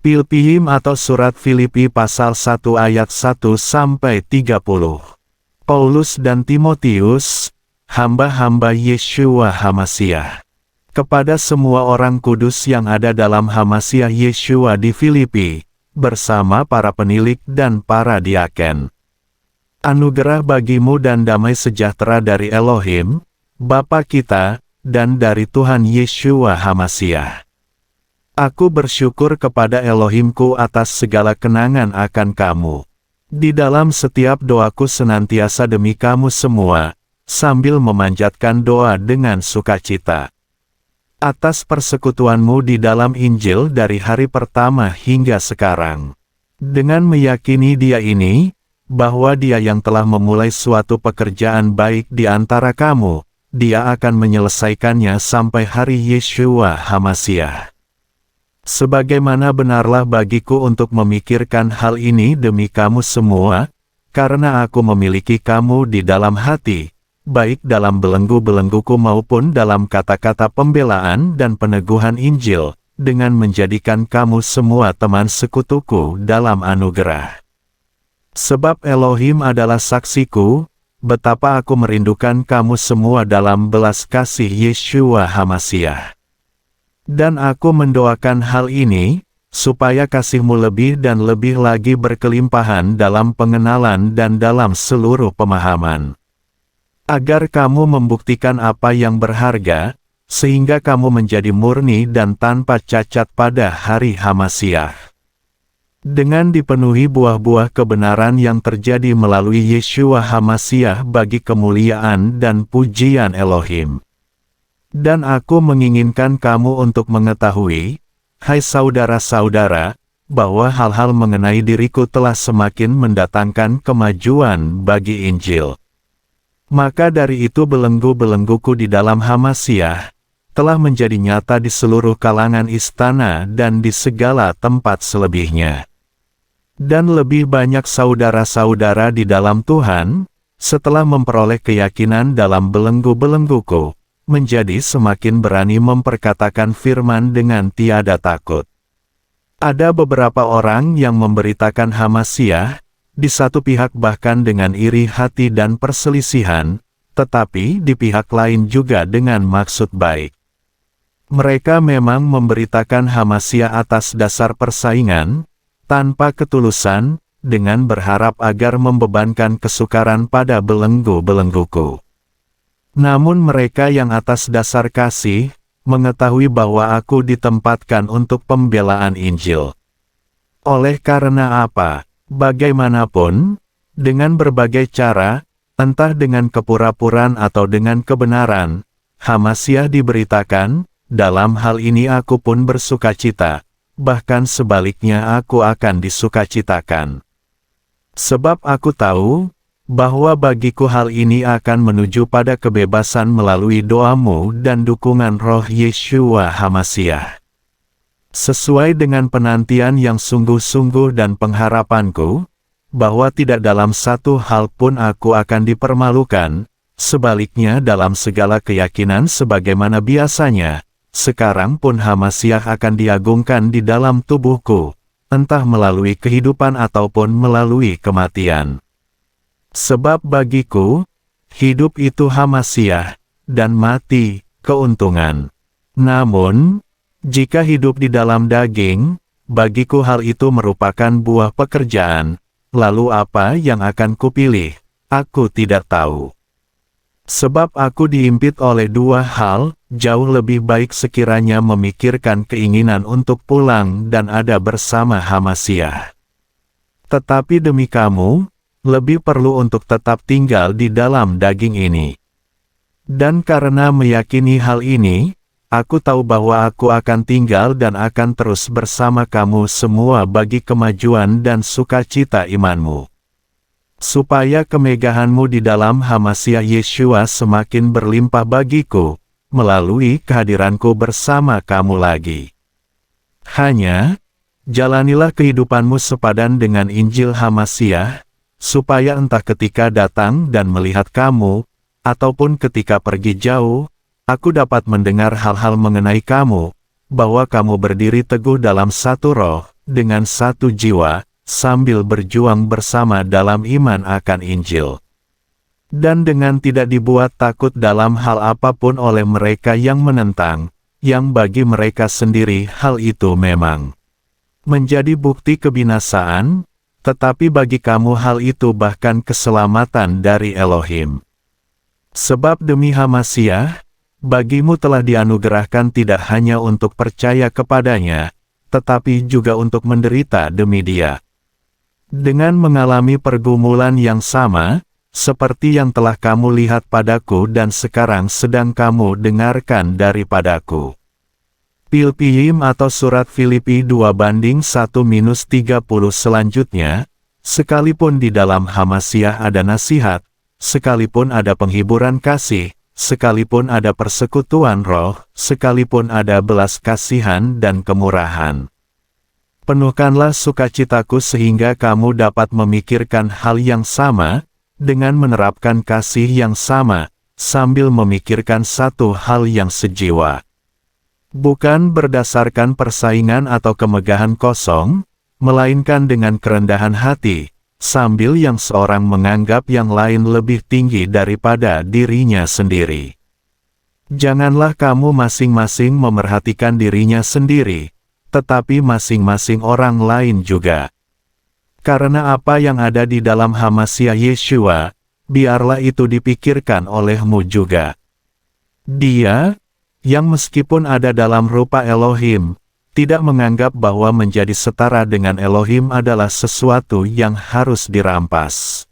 Filipim atau Surat Filipi pasal 1 ayat 1-30. Paulus dan Timotius, hamba-hamba Yeshua HaMasiah. Kepada semua orang kudus yang ada dalam HaMasiah Yeshua di Filipi, bersama para penilik dan para diaken. Anugerah bagimu dan damai sejahtera dari Elohim, Bapa kita, dan dari Tuhan Yeshua HaMasiah. Aku bersyukur kepada Elohimku atas segala kenangan akan kamu. Di dalam setiap doaku senantiasa demi kamu semua, sambil memanjatkan doa dengan sukacita. Atas persekutuanmu di dalam Injil dari hari pertama hingga sekarang. Dengan meyakini Dia ini, bahwa Dia yang telah memulai suatu pekerjaan baik di antara kamu, Dia akan menyelesaikannya sampai hari Yeshua HaMasiah. Sebagaimana benarlah bagiku untuk memikirkan hal ini demi kamu semua, karena aku memiliki kamu di dalam hati, baik dalam belenggu-belengguku maupun dalam kata-kata pembelaan dan peneguhan Injil, dengan menjadikan kamu semua teman sekutuku dalam anugerah. Sebab Elohim adalah saksiku, betapa aku merindukan kamu semua dalam belas kasih Yeshua HaMasiah. Dan aku mendoakan hal ini, supaya kasihmu lebih dan lebih lagi berkelimpahan dalam pengenalan dan dalam seluruh pemahaman. Agar kamu membuktikan apa yang berharga, sehingga kamu menjadi murni dan tanpa cacat pada hari HaMasiah. Dengan dipenuhi buah-buah kebenaran yang terjadi melalui Yeshua HaMasiah bagi kemuliaan dan pujian Elohim. Dan aku menginginkan kamu untuk mengetahui, hai saudara-saudara, bahwa hal-hal mengenai diriku telah semakin mendatangkan kemajuan bagi Injil. Maka dari itu belenggu-belengguku di dalam HaMasiah, telah menjadi nyata di seluruh kalangan istana dan di segala tempat selebihnya. Dan lebih banyak saudara-saudara di dalam Tuhan, setelah memperoleh keyakinan dalam belenggu-belengguku, menjadi semakin berani memperkatakan firman dengan tiada takut. Ada beberapa orang yang memberitakan HaMasiah, di satu pihak bahkan dengan iri hati dan perselisihan, tetapi di pihak lain juga dengan maksud baik. Mereka memang memberitakan HaMasiah atas dasar persaingan, tanpa ketulusan, dengan berharap agar membebankan kesukaran pada belenggu-belengguku. Namun mereka yang atas dasar kasih, mengetahui bahwa aku ditempatkan untuk pembelaan Injil. Oleh karena apa, bagaimanapun, dengan berbagai cara, entah dengan kepura-puraan atau dengan kebenaran, HaMasiah diberitakan, dalam hal ini aku pun bersukacita, bahkan sebaliknya aku akan disukacitakan. Sebab aku tahu, bahwa bagiku hal ini akan menuju pada kebebasan melalui doamu dan dukungan roh Yeshua HaMasiah. Sesuai dengan penantian yang sungguh-sungguh dan pengharapanku, bahwa tidak dalam satu hal pun aku akan dipermalukan, sebaliknya dalam segala keyakinan sebagaimana biasanya, sekarang pun HaMasiah akan diagungkan di dalam tubuhku, entah melalui kehidupan ataupun melalui kematian. Sebab bagiku, hidup itu HaMasiah, dan mati, keuntungan. Namun, jika hidup di dalam daging, bagiku hal itu merupakan buah pekerjaan, lalu apa yang akan kupilih, aku tidak tahu. Sebab aku diimpit oleh dua hal, jauh lebih baik sekiranya memikirkan keinginan untuk pulang dan ada bersama HaMasiah. Tetapi demi kamu, lebih perlu untuk tetap tinggal di dalam daging ini. Dan karena meyakini hal ini, aku tahu bahwa aku akan tinggal dan akan terus bersama kamu semua bagi kemajuan dan sukacita imanmu. Supaya kemegahanmu di dalam HaMasiah Yeshua semakin berlimpah bagiku, melalui kehadiranku bersama kamu lagi. Hanya, jalanilah kehidupanmu sepadan dengan Injil HaMasiah, supaya entah ketika datang dan melihat kamu, ataupun ketika pergi jauh, aku dapat mendengar hal-hal mengenai kamu, bahwa kamu berdiri teguh dalam satu roh, dengan satu jiwa, sambil berjuang bersama dalam iman akan Injil. Dan dengan tidak dibuat takut dalam hal apapun oleh mereka yang menentang, yang bagi mereka sendiri hal itu memang menjadi bukti kebinasaan, tetapi bagi kamu hal itu bahkan keselamatan dari Elohim. Sebab demi Hamasiah, bagimu telah dianugerahkan tidak hanya untuk percaya kepadanya, tetapi juga untuk menderita demi Dia. Dengan mengalami pergumulan yang sama, seperti yang telah kamu lihat padaku dan sekarang sedang kamu dengarkan daripadaku. Pilpiyim atau surat Filipi 2:1-30 selanjutnya, sekalipun di dalam Hamasiah ada nasihat, sekalipun ada penghiburan kasih, sekalipun ada persekutuan roh, sekalipun ada belas kasihan dan kemurahan. Penuhkanlah sukacitaku sehingga kamu dapat memikirkan hal yang sama, dengan menerapkan kasih yang sama, sambil memikirkan satu hal yang sejiwa. Bukan berdasarkan persaingan atau kemegahan kosong, melainkan dengan kerendahan hati, sambil yang seorang menganggap yang lain lebih tinggi daripada dirinya sendiri. Janganlah kamu masing-masing memerhatikan dirinya sendiri, tetapi masing-masing orang lain juga. Karena apa yang ada di dalam Hamasiah Yeshua, biarlah itu dipikirkan olehmu juga. Dia, yang meskipun ada dalam rupa Elohim, tidak menganggap bahwa menjadi setara dengan Elohim adalah sesuatu yang harus dirampas.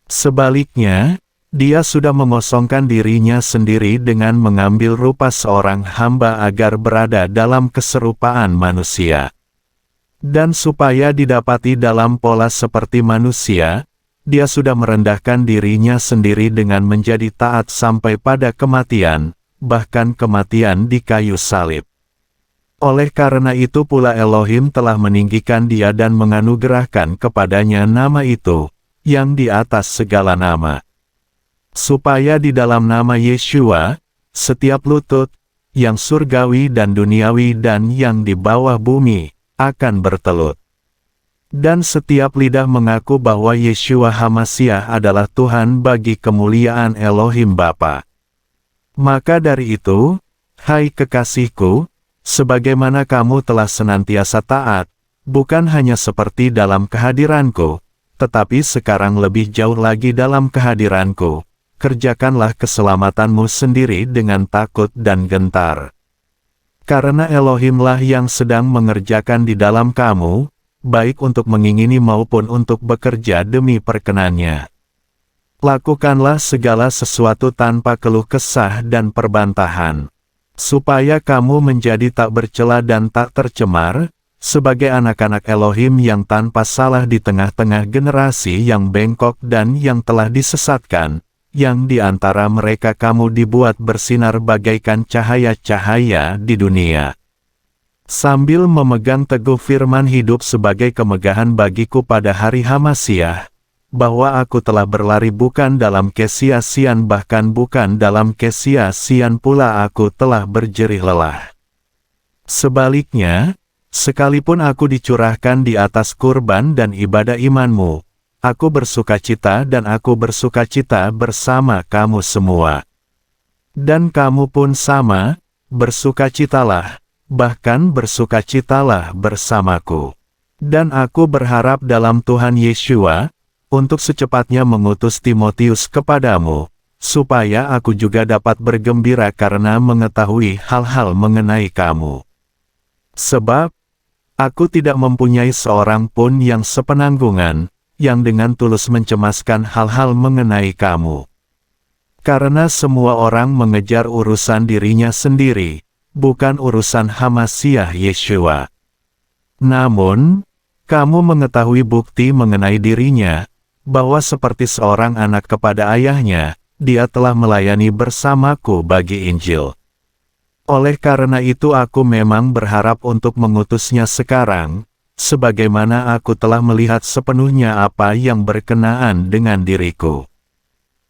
Sebaliknya, Dia sudah mengosongkan dirinya sendiri dengan mengambil rupa seorang hamba agar berada dalam keserupaan manusia. Dan supaya didapati dalam pola seperti manusia, Dia sudah merendahkan dirinya sendiri dengan menjadi taat sampai pada kematian, bahkan kematian di kayu salib. Oleh karena itu pula Elohim telah meninggikan Dia dan menganugerahkan kepadanya nama itu, yang di atas segala nama. Supaya di dalam nama Yeshua, setiap lutut, yang surgawi dan duniawi dan yang di bawah bumi, akan bertelut. Dan setiap lidah mengaku bahwa Yeshua Hamasiah adalah Tuhan bagi kemuliaan Elohim Bapa. Maka dari itu, hai kekasihku, sebagaimana kamu telah senantiasa taat, bukan hanya seperti dalam kehadiranku, tetapi sekarang lebih jauh lagi dalam kehadiranku, kerjakanlah keselamatanmu sendiri dengan takut dan gentar. Karena Elohimlah yang sedang mengerjakan di dalam kamu, baik untuk mengingini maupun untuk bekerja demi perkenannya. Lakukanlah segala sesuatu tanpa keluh kesah dan perbantahan, supaya kamu menjadi tak bercela dan tak tercemar, sebagai anak-anak Elohim yang tanpa salah di tengah-tengah generasi yang bengkok dan yang telah disesatkan, yang di antara mereka kamu dibuat bersinar bagaikan cahaya-cahaya di dunia. Sambil memegang teguh firman hidup sebagai kemegahan bagiku pada hari Hamasiah, bahwa aku telah berlari bukan dalam kesia-sian bahkan bukan dalam kesia-sian pula aku telah berjerih lelah. Sebaliknya, sekalipun aku dicurahkan di atas kurban dan ibadah imanmu, aku bersukacita dan aku bersukacita bersama kamu semua. Dan kamu pun sama, bersukacitalah, bahkan bersukacitalah bersamaku. Dan aku berharap dalam Tuhan Yeshua, untuk secepatnya mengutus Timotius kepadamu, supaya aku juga dapat bergembira karena mengetahui hal-hal mengenai kamu. Sebab, aku tidak mempunyai seorang pun yang sepenanggungan, yang dengan tulus mencemaskan hal-hal mengenai kamu. Karena semua orang mengejar urusan dirinya sendiri, bukan urusan Hamasiah Yeshua. Namun, kamu mengetahui bukti mengenai dirinya, bahwa seperti seorang anak kepada ayahnya, dia telah melayani bersamaku bagi Injil. Oleh karena itu aku memang berharap untuk mengutusnya sekarang, sebagaimana aku telah melihat sepenuhnya apa yang berkenaan dengan diriku.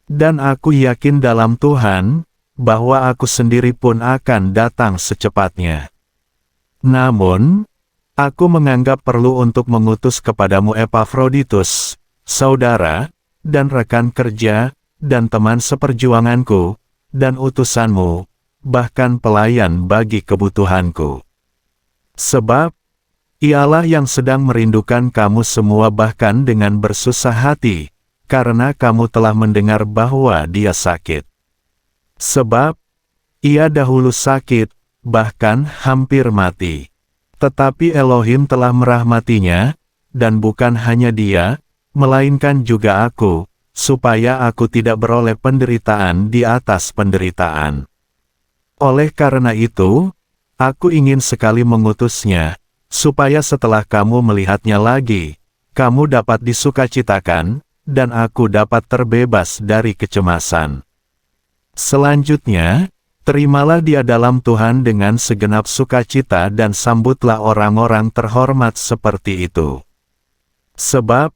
Dan aku yakin dalam Tuhan, bahwa aku sendiri pun akan datang secepatnya. Namun, Aku menganggap perlu untuk mengutus kepadamu Epafroditus, saudara, dan rekan kerja, dan teman seperjuanganku, dan utusanmu, bahkan pelayan bagi kebutuhanku. Sebab, ialah yang sedang merindukan kamu semua bahkan dengan bersusah hati, karena kamu telah mendengar bahwa dia sakit. Sebab, ia dahulu sakit, bahkan hampir mati. Tetapi Elohim telah merahmatinya, dan bukan hanya dia, melainkan juga aku, supaya aku tidak beroleh penderitaan di atas penderitaan. Oleh karena itu, aku ingin sekali mengutusnya, supaya setelah kamu melihatnya lagi, kamu dapat disukacitakan, dan aku dapat terbebas dari kecemasan. Selanjutnya, terimalah dia dalam Tuhan dengan segenap sukacita dan sambutlah orang-orang terhormat seperti itu. Sebab,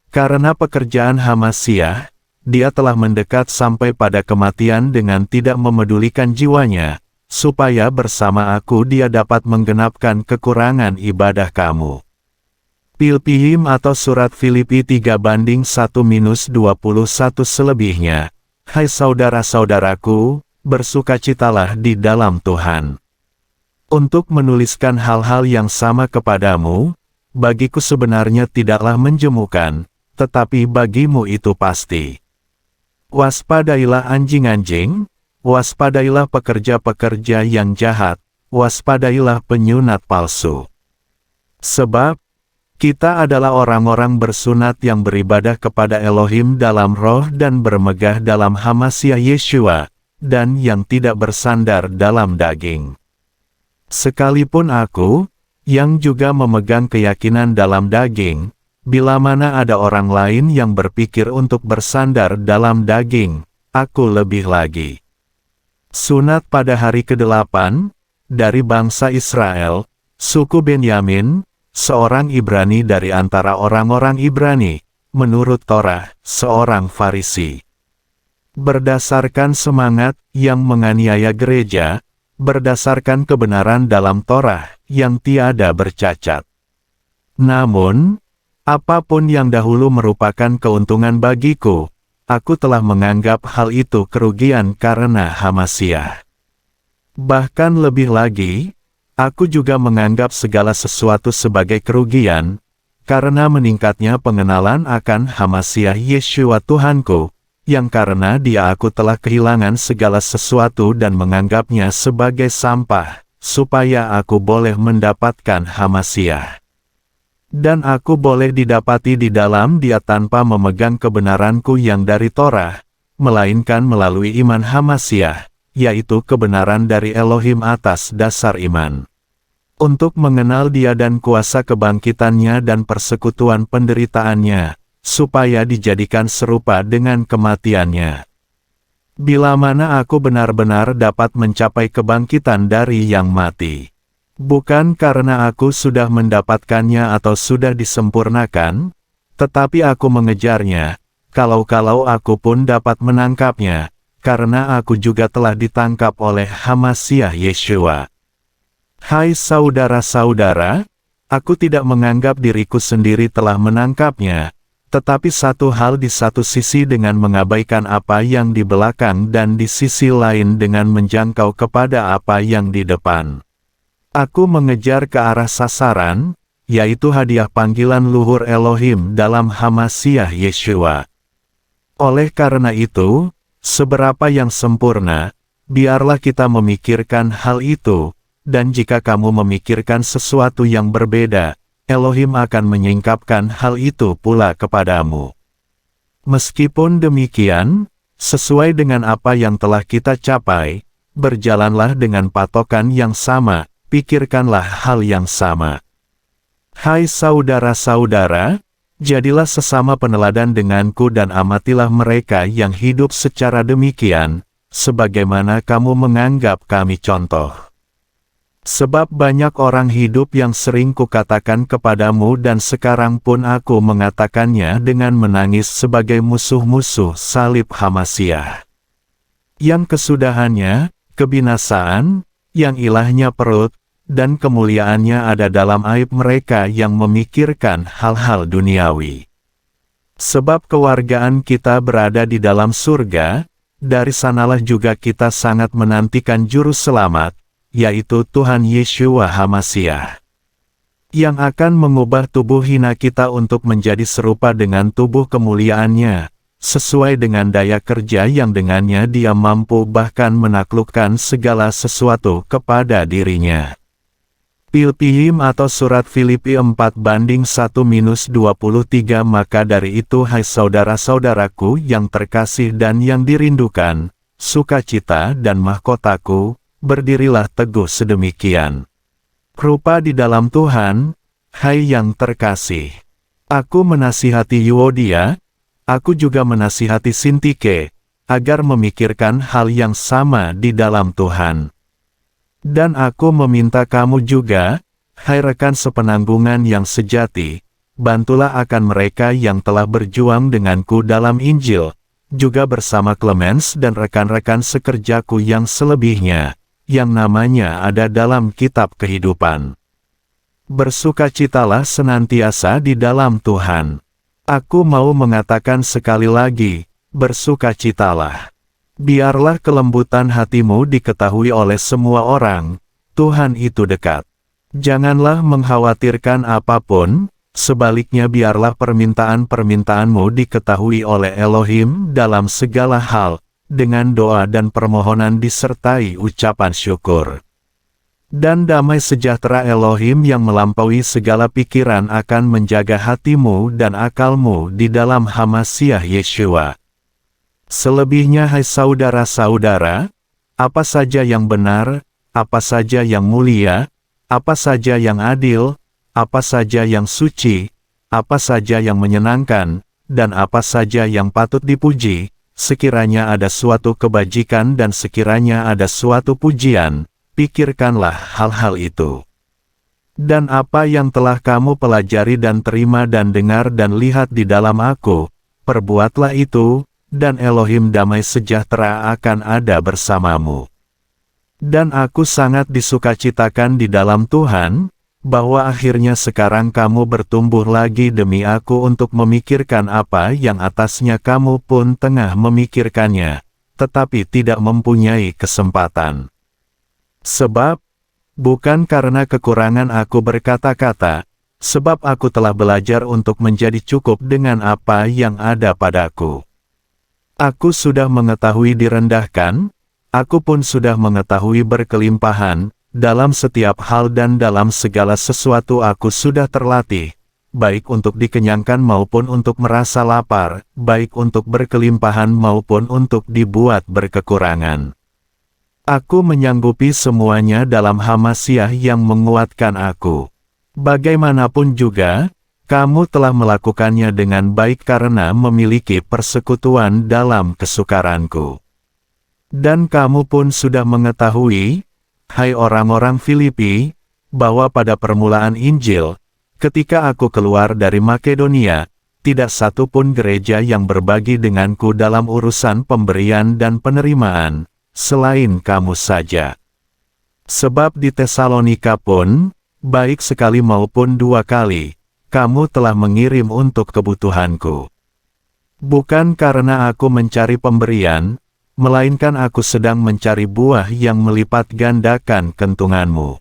karena pekerjaan Hamasyah, dia telah mendekat sampai pada kematian dengan tidak memedulikan jiwanya, supaya bersama aku dia dapat menggenapkan kekurangan ibadah kamu. Pilpihim atau surat Filipi 3:1-21 selebihnya. Hai saudara-saudaraku, bersukacitalah di dalam Tuhan. Untuk menuliskan hal-hal yang sama kepadamu, bagiku sebenarnya tidaklah menjemukan, tetapi bagimu itu pasti. Waspadailah anjing-anjing, waspadailah pekerja-pekerja yang jahat, waspadailah penyunat palsu. Sebab, kita adalah orang-orang bersunat yang beribadah kepada Elohim dalam roh dan bermegah dalam Hamasyah Yeshua, dan yang tidak bersandar dalam daging. Sekalipun aku, yang juga memegang keyakinan dalam daging, bila mana ada orang lain yang berpikir untuk bersandar dalam daging, aku lebih lagi. Sunat pada hari ke-8, dari bangsa Israel, suku Benyamin, seorang Ibrani dari antara orang-orang Ibrani, menurut Torah, seorang Farisi. Berdasarkan semangat yang menganiaya gereja, berdasarkan kebenaran dalam Torah yang tiada bercacat. Namun, apapun yang dahulu merupakan keuntungan bagiku, aku telah menganggap hal itu kerugian karena Hamasyah. Bahkan lebih lagi, aku juga menganggap segala sesuatu sebagai kerugian, karena meningkatnya pengenalan akan Hamasyah Yeshua Tuhanku, yang karena dia aku telah kehilangan segala sesuatu dan menganggapnya sebagai sampah, supaya aku boleh mendapatkan Hamasyah. Dan aku boleh didapati di dalam dia tanpa memegang kebenaranku yang dari Torah, melainkan melalui iman Hamasyah, yaitu kebenaran dari Elohim atas dasar iman. Untuk mengenal dia dan kuasa kebangkitannya dan persekutuan penderitaannya, supaya dijadikan serupa dengan kematiannya. Bila mana aku benar-benar dapat mencapai kebangkitan dari yang mati. Bukan karena aku sudah mendapatkannya atau sudah disempurnakan, tetapi aku mengejarnya, kalau-kalau aku pun dapat menangkapnya, karena aku juga telah ditangkap oleh Hamasyah Yeshua. Hai saudara-saudara, aku tidak menganggap diriku sendiri telah menangkapnya, tetapi satu hal di satu sisi dengan mengabaikan apa yang di belakang dan di sisi lain dengan menjangkau kepada apa yang di depan. Aku mengejar ke arah sasaran, yaitu hadiah panggilan luhur Elohim dalam Hamasyah Yeshua. Oleh karena itu, seberapa yang sempurna, biarlah kita memikirkan hal itu, dan jika kamu memikirkan sesuatu yang berbeda, Elohim akan menyingkapkan hal itu pula kepadamu. Meskipun demikian, sesuai dengan apa yang telah kita capai, berjalanlah dengan patokan yang sama, pikirkanlah hal yang sama. Hai saudara-saudara, jadilah sesama peneladan denganku dan amatilah mereka yang hidup secara demikian, sebagaimana kamu menganggap kami contoh. Sebab banyak orang hidup yang sering kukatakan kepadamu dan sekarang pun aku mengatakannya dengan menangis sebagai musuh-musuh salib Hamasyah. Yang kesudahannya, kebinasaan, yang ilahnya perut, dan kemuliaannya ada dalam aib mereka yang memikirkan hal-hal duniawi. Sebab kewargaan kita berada di dalam surga, dari sanalah juga kita sangat menantikan juru selamat, yaitu Tuhan Yeshua HaMasiah, yang akan mengubah tubuh hina kita untuk menjadi serupa dengan tubuh kemuliaannya, sesuai dengan daya kerja yang dengannya Dia mampu bahkan menaklukkan segala sesuatu kepada dirinya. Pilpihim atau Surat Filipi 4:1-23. Maka dari itu hai saudara-saudaraku yang terkasih dan yang dirindukan, sukacita dan mahkotaku, berdirilah teguh sedemikian rupa di dalam Tuhan, hai yang terkasih. Aku menasihati Euodia, aku juga menasihati Sintike, agar memikirkan hal yang sama di dalam Tuhan. Dan aku meminta kamu juga, hai rekan sepenanggungan yang sejati, bantulah akan mereka yang telah berjuang denganku dalam Injil, juga bersama Clemens dan rekan-rekan sekerjaku yang selebihnya, yang namanya ada dalam kitab kehidupan. Bersukacitalah senantiasa di dalam Tuhan. Aku mau mengatakan sekali lagi, bersukacitalah. Biarlah kelembutan hatimu diketahui oleh semua orang, Tuhan itu dekat. Janganlah mengkhawatirkan apapun, sebaliknya biarlah permintaan-permintaanmu diketahui oleh Elohim dalam segala hal, dengan doa dan permohonan disertai ucapan syukur. Dan damai sejahtera Elohim yang melampaui segala pikiran akan menjaga hatimu dan akalmu di dalam HaMasiah Yeshua. Selebihnya hai saudara-saudara, apa saja yang benar, apa saja yang mulia, apa saja yang adil, apa saja yang suci, apa saja yang menyenangkan, dan apa saja yang patut dipuji, sekiranya ada suatu kebajikan dan sekiranya ada suatu pujian, pikirkanlah hal-hal itu. Dan apa yang telah kamu pelajari dan terima dan dengar dan lihat di dalam aku, perbuatlah itu, dan Elohim damai sejahtera akan ada bersamamu. Dan aku sangat disukacitakan di dalam Tuhan, bahwa akhirnya sekarang kamu bertumbuh lagi demi aku untuk memikirkan apa yang atasnya kamu pun tengah memikirkannya, tetapi tidak mempunyai kesempatan. Sebab, bukan karena kekurangan aku berkata-kata, sebab aku telah belajar untuk menjadi cukup dengan apa yang ada padaku. Aku sudah mengetahui direndahkan, aku pun sudah mengetahui berkelimpahan, dalam setiap hal dan dalam segala sesuatu aku sudah terlatih, baik untuk dikenyangkan maupun untuk merasa lapar, baik untuk berkelimpahan maupun untuk dibuat berkekurangan. Aku menyanggupi semuanya dalam HaMasiah yang menguatkan aku. Bagaimanapun juga, kamu telah melakukannya dengan baik karena memiliki persekutuan dalam kesukaranku. Dan kamu pun sudah mengetahui, hai orang-orang Filipi, bahwa pada permulaan Injil, ketika aku keluar dari Makedonia, tidak satu pun gereja yang berbagi denganku dalam urusan pemberian dan penerimaan, selain kamu saja. Sebab di Tesalonika pun, baik sekali maupun dua kali, kamu telah mengirim untuk kebutuhanku. Bukan karena aku mencari pemberian, melainkan aku sedang mencari buah yang melipat gandakan kentunganmu.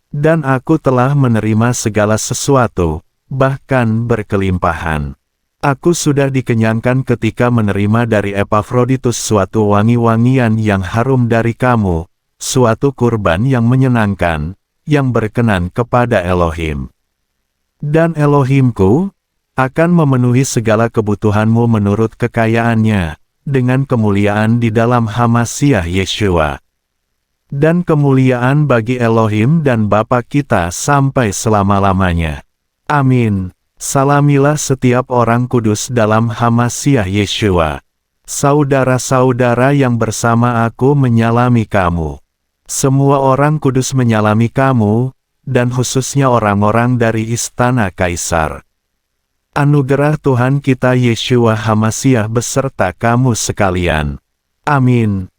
Dan aku telah menerima segala sesuatu, bahkan berkelimpahan. Aku sudah dikenyangkan ketika menerima dari Epafroditus suatu wangi-wangian yang harum dari kamu, suatu kurban yang menyenangkan, yang berkenan kepada Elohim. Dan Elohimku akan memenuhi segala kebutuhanmu menurut kekayaannya, dengan kemuliaan di dalam HaMasiah Yeshua. Dan kemuliaan bagi Elohim dan Bapa kita sampai selama-lamanya. Amin. Salamilah setiap orang kudus dalam HaMasiah Yeshua. Saudara-saudara yang bersama aku menyalami kamu. Semua orang kudus menyalami kamu, dan khususnya orang-orang dari istana Kaisar. Anugerah Tuhan kita Yeshua HaMasiah beserta kamu sekalian. Amin.